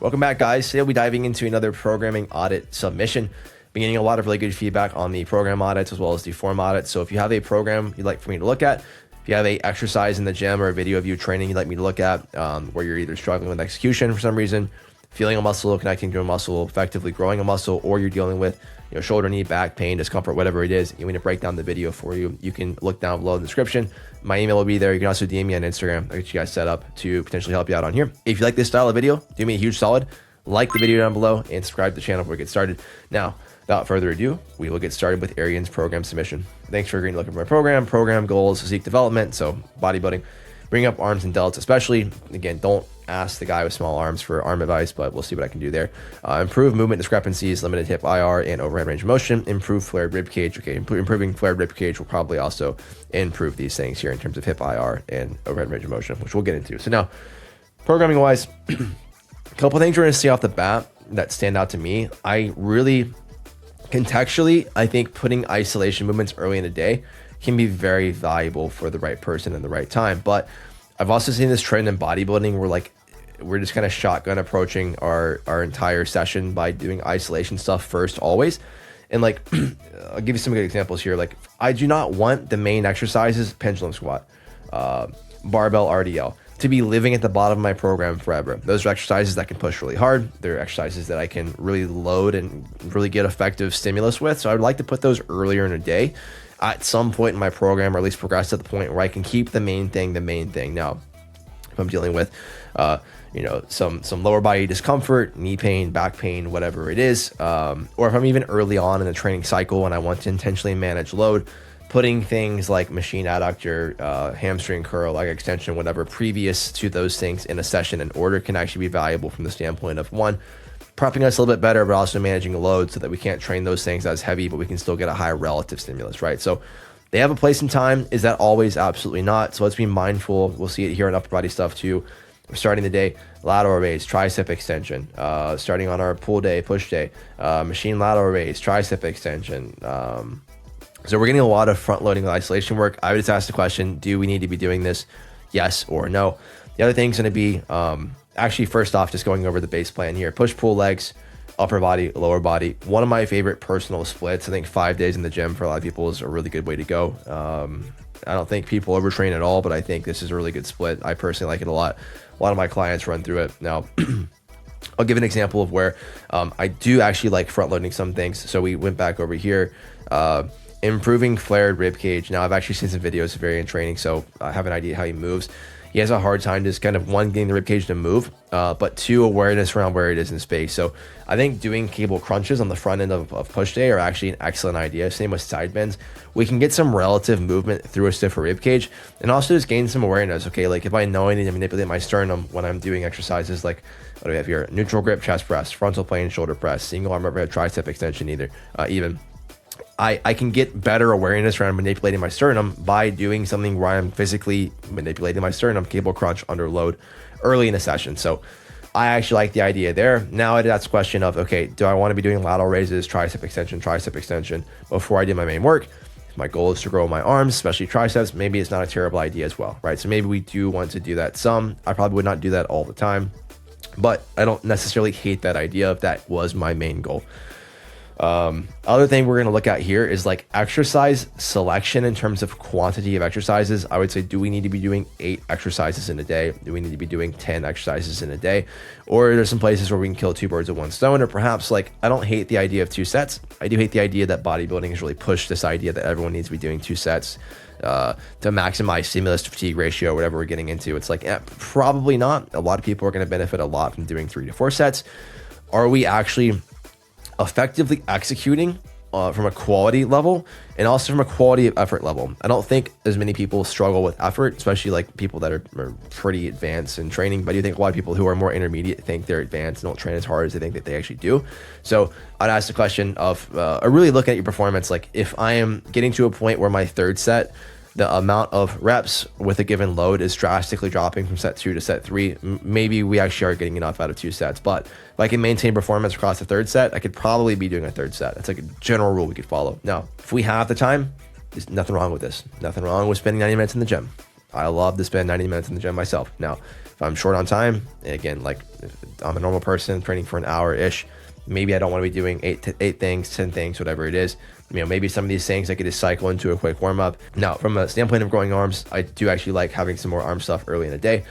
Welcome back, guys. Today we'll be diving into another programming audit submission. Been getting a lot of really good feedback on the program audits as well as the form audits. So if you have a program you'd like for me to look at, if you have a exercise in the gym or a video of you training you'd like me to look at, where you're either struggling with execution for some reason, feeling a muscle, connecting to a muscle, effectively growing a muscle, or you're dealing with shoulder, knee, back pain, discomfort, whatever it is, you want me to break down the video for you, you can look down below in the description. My email will be there. You can also DM me on Instagram. I'll get you guys set up to potentially help you out on here. If you like this style of video, do me a huge solid. Like the video down below and subscribe to the channel before we get started. Now, without further ado, we will get started with Arian's program submission. Thanks for agreeing to look at my program goals, physique development, so bodybuilding, bring up arms and delts especially. Again, don't ask the guy with small arms for arm advice, but we'll see what I can do there. Improve movement discrepancies, limited hip IR and overhead range of motion, improve flared rib cage. Okay, improving flared rib cage will probably also improve these things here in terms of hip IR and overhead range of motion, which we'll get into. So now, programming wise, a couple things we're going to see off the bat that stand out to me. I really, contextually, I think putting isolation movements early in the day can be very valuable for the right person in the right time. But I've also seen this trend in bodybuilding where we're just kind of shotgun approaching our entire session by doing isolation stuff first always. And I'll give you some good examples here. I do not want the main exercises, pendulum squat, barbell RDL, to be living at the bottom of my program forever. Those are exercises that can push really hard. They're exercises that I can really load and really get effective stimulus with. So I would like to put those earlier in the day at some point in my program, or at least progress to the point where I can keep the main thing. Now, if I'm dealing with, some lower body discomfort, knee pain, back pain, whatever it is, or if I'm even early on in the training cycle and I want to intentionally manage load, putting things like machine adductor, hamstring curl, leg extension, whatever, previous to those things in a session in order can actually be valuable from the standpoint of one, prepping us a little bit better, but also managing load so that we can't train those things as heavy, but we can still get a high relative stimulus, right? So they have a place in time. Is that always? Absolutely not. So let's be mindful. We'll see it here in upper body stuff too. We're starting the day, lateral raise, tricep extension, starting on our pull day, push day, machine lateral raise, tricep extension. So we're getting a lot of front loading with isolation work. I would just ask the question, do we need to be doing this? Yes or no? The other thing's going to be, actually, first off, just going over the base plan here. Push, pull legs, upper body, lower body. One of my favorite personal splits. I think 5 days in the gym for a lot of people is a really good way to go. I don't think people overtrain at all, but I think this is a really good split. I personally like it a lot. A lot of my clients run through it. Now, I'll give an example of where I do actually like front loading some things. So we went back over here. Improving flared rib cage. Now, I've actually seen some videos of Arian training, so I have an idea how he moves. He has a hard time just kind of, one, getting the rib cage to move, but two, awareness around where it is in space. So I think doing cable crunches on the front end of push day are actually an excellent idea. Same with side bends. We can get some relative movement through a stiffer rib cage and also just gain some awareness. Okay, if I know I need to manipulate my sternum when I'm doing exercises like, what do we have here? Neutral grip chest press, frontal plane shoulder press, single arm overhead tricep extension even. I can get better awareness around manipulating my sternum by doing something where I'm physically manipulating my sternum, cable crunch under load early in a session. So I actually like the idea there. Now that's a question of, okay, do I want to be doing lateral raises, tricep extension before I do my main work? If my goal is to grow my arms, especially triceps, maybe it's not a terrible idea as well, right? So maybe we do want to do that some. I probably would not do that all the time, but I don't necessarily hate that idea if that was my main goal. Other thing we're going to look at here is exercise selection in terms of quantity of exercises. I would say, do we need to be doing 8 exercises in a day? Do we need to be doing 10 exercises in a day? Or there's some places where we can kill 2 birds with 1 stone, or perhaps I don't hate the idea of 2 sets. I do hate the idea that bodybuilding has really pushed this idea that everyone needs to be doing 2 sets to maximize stimulus to fatigue ratio, whatever we're getting into. It's probably not. A lot of people are going to benefit a lot from doing 3 to 4 sets. Are we actually effectively executing from a quality level and also from a quality of effort level? I don't think as many people struggle with effort, especially people that are pretty advanced in training, but I do think a lot of people who are more intermediate think they're advanced and don't train as hard as they think that they actually do. So I'd ask the question of really looking at your performance. If I am getting to a point where my 3rd set, the amount of reps with a given load is drastically dropping from set 2 to set 3, maybe we actually are getting enough out of 2 sets. But if I can maintain performance across the 3rd set, I could probably be doing a 3rd set. It's a general rule we could follow. Now, if we have the time, there's nothing wrong with this. Nothing wrong with spending 90 minutes in the gym. I love to spend 90 minutes in the gym myself. Now, If I'm short on time, again, like if I'm a normal person training for an hour-ish, maybe I don't want to be doing 8 things, 10 things, whatever it is. Maybe some of these things I could just cycle into a quick warm-up. Now, from a standpoint of growing arms, I do actually like having some more arm stuff early in the day.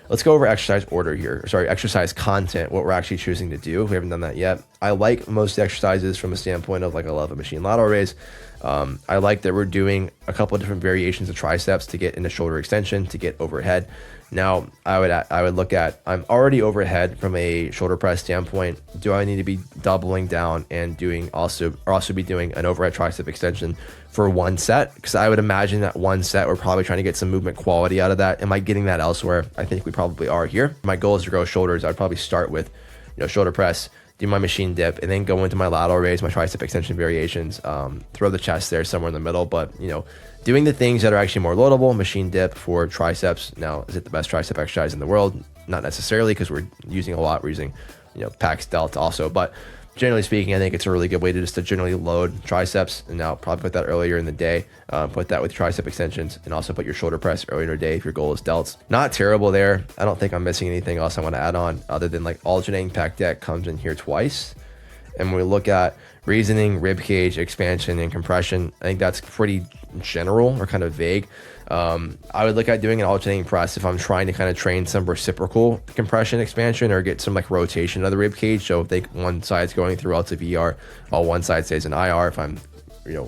Let's go over exercise order here. Sorry, exercise content, what we're actually choosing to do. We haven't done that yet. I like most exercises from a standpoint of like I love a machine lateral raise. I like that we're doing a couple of different variations of triceps to get into shoulder extension, to get overhead. Now, I would look at, I'm already overhead from a shoulder press standpoint. Do I need to be doubling down and also be doing an overhead tricep extension for one set? Because I would imagine that one set, we're probably trying to get some movement quality out of that. Am I getting that elsewhere? I think we probably are here. My goal is to grow shoulders. I'd probably start with, shoulder press, do my machine dip, and then go into my lateral raise, my tricep extension variations, throw the chest there somewhere in the middle. But, doing the things that are actually more loadable, machine dip for triceps. Now, is it the best tricep exercise in the world? Not necessarily, because we're using a lot. We're using, packs, delts also. But generally speaking, I think it's a really good way to generally load triceps. And now probably put that earlier in the day. Put that with tricep extensions, and also put your shoulder press earlier in the day if your goal is delts. Not terrible there. I don't think I'm missing anything else I want to add on other than like alternating pec deck comes in here twice. And when we look at reasoning, rib cage, expansion, and compression, I think that's pretty general or kind of vague. I would look at doing an alternating press if I'm trying to kind of train some reciprocal compression expansion or get some like rotation of the rib cage. So if one side's going through relative ER, while one side stays in IR. If I'm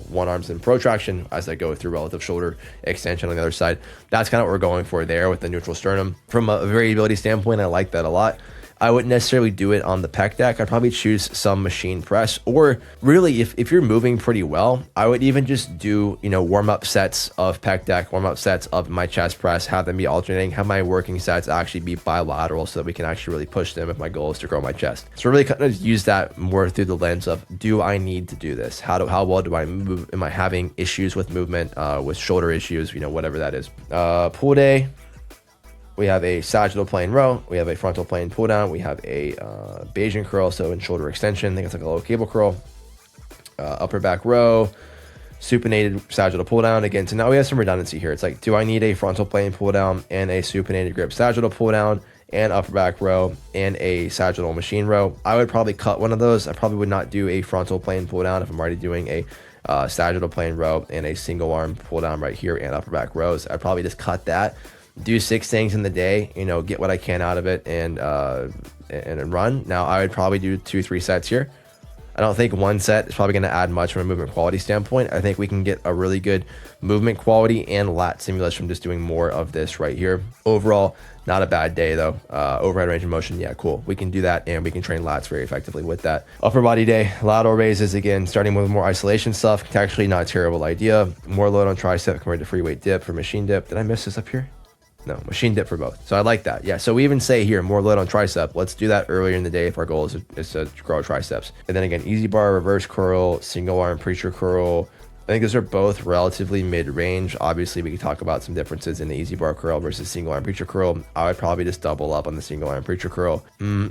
one arm's in protraction as I go through relative shoulder extension on the other side. That's kind of what we're going for there with the neutral sternum. From a variability standpoint, I like that a lot. I wouldn't necessarily do it on the pec deck. I'd probably choose some machine press, or really if you're moving pretty well, I would even just do, warm-up sets of pec deck, warm-up sets of my chest press, have them be alternating, have my working sets actually be bilateral so that we can actually really push them if my goal is to grow my chest. So really kind of use that more through the lens of, do I need to do this? How well do I move? Am I having issues with movement, with shoulder issues, whatever that is. Pull day. We have a sagittal plane row. We have a frontal plane pull down. We have a Bayesian curl, so in shoulder extension, I think it's like a low cable curl. Upper back row, supinated sagittal pull down. Again, so now we have some redundancy here. It's like, do I need a frontal plane pull down and a supinated grip sagittal pull down and upper back row and a sagittal machine row? I would probably cut one of those. I probably would not do a frontal plane pull down if I'm already doing a sagittal plane row and a single arm pull down right here and upper back rows. I'd probably just cut that. Do 6 things in the day, get what I can out of it and run. Now I would probably do 2-3 sets here. I don't think one set is probably going to add much from a movement quality standpoint. I think we can get a really good movement quality and lat stimulus from just doing more of this right here. Overall, not a bad day though. Overhead range of motion, yeah, cool. We can do that and we can train lats very effectively with that. Upper body day, lateral raises, again, starting with more isolation stuff. Actually not a terrible idea. More load on tricep compared to free weight dip for machine dip. Did I miss this up here? No, machine dip for both. So I like that. Yeah. So we even say here, more load on tricep. Let's do that earlier in the day if our goal is to grow triceps. And then again, easy bar, reverse curl, single arm preacher curl. I think those are both relatively mid-range. Obviously, we can talk about some differences in the easy bar curl versus single arm preacher curl. I would probably just double up on the single arm preacher curl.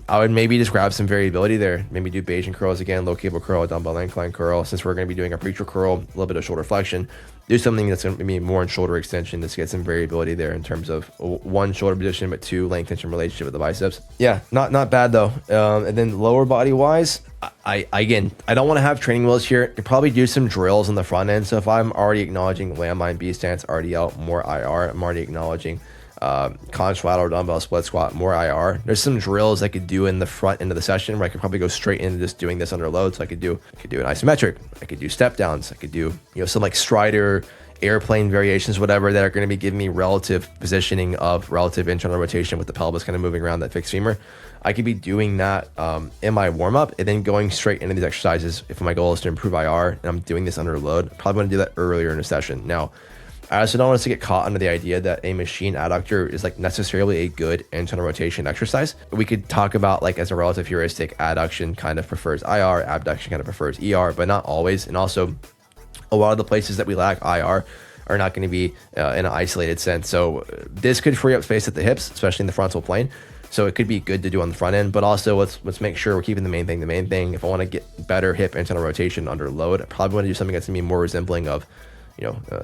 I would maybe just grab some variability there. Maybe do Bayesian curls again, low cable curl, dumbbell incline curl. Since we're going to be doing a preacher curl, a little bit of shoulder flexion, do something that's going to be more in shoulder extension. Just get some variability there in terms of 1, shoulder position, but 2, length tension relationship with the biceps. Yeah, not bad though. And then lower body wise, I don't want to have training wheels here. You probably do some drills on the front end. So if I'm already acknowledging landmine, B stance, RDL, more IR, I'm already acknowledging conch lateral dumbbell split squat, more IR. There's some drills I could do in the front end of the session where I could probably go straight into just doing this under load. So I could do an isometric, I could do step downs, I could do some like Strider, airplane variations, whatever, that are going to be giving me relative positioning of relative internal rotation with the pelvis kind of moving around that fixed femur. I could be doing that in my warm-up and then going straight into these exercises. If my goal is to improve IR and I'm doing this under load, I probably want to do that earlier in the session. Now, I also don't want us to get caught under the idea that a machine adductor is like necessarily a good internal rotation exercise. We could talk about like as a relative heuristic, adduction kind of prefers IR, abduction kind of prefers ER, but not always. And also a lot of the places that we lack IR are not going to be in an isolated sense. So this could free up space at the hips, especially in the frontal plane. So it could be good to do on the front end, but also let's make sure we're keeping the main thing. If I want to get better hip internal rotation under load, I probably want to do something that's going to be more resembling of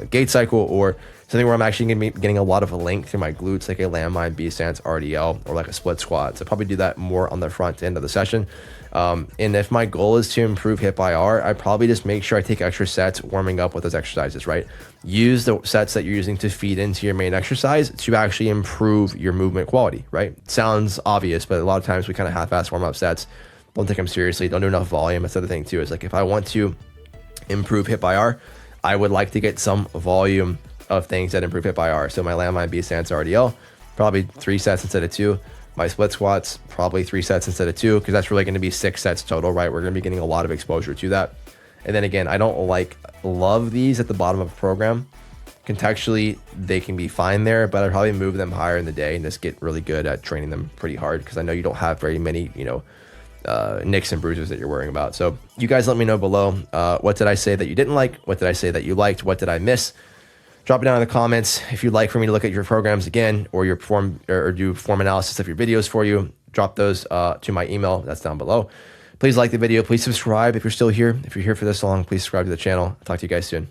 gait cycle, or something where I'm actually going to be getting a lot of length through my glutes, like a landmine, B stance, RDL, or like a split squat. So probably do that more on the front end of the session. And if my goal is to improve hip IR, I probably just make sure I take extra sets warming up with those exercises, right? Use the sets that you're using to feed into your main exercise to actually improve your movement quality, right? Sounds obvious, but a lot of times we kind of half-ass warm up sets, don't take them seriously, don't do enough volume. That's the other thing too, is like if I want to improve hip IR, I would like to get some volume of things that improve hip IR. So my landmine, B stance, RDL, probably 3 sets instead of 2. My split squats, probably 3 sets instead of 2, because that's really going to be 6 sets total, right? We're going to be getting a lot of exposure to that. And then again, I don't love these at the bottom of a program. Contextually, they can be fine there, but I'd probably move them higher in the day and just get really good at training them pretty hard, because I know you don't have very many, nicks and bruises that you're worrying about. So you guys let me know below. What did I say that you didn't like? What did I say that you liked? What did I miss? Drop it down in the comments. If you'd like for me to look at your programs again, or your form, or do form analysis of your videos for you, drop those to my email. That's down below. Please like the video. Please subscribe if you're still here. If you're here for this long, please subscribe to the channel. I'll talk to you guys soon.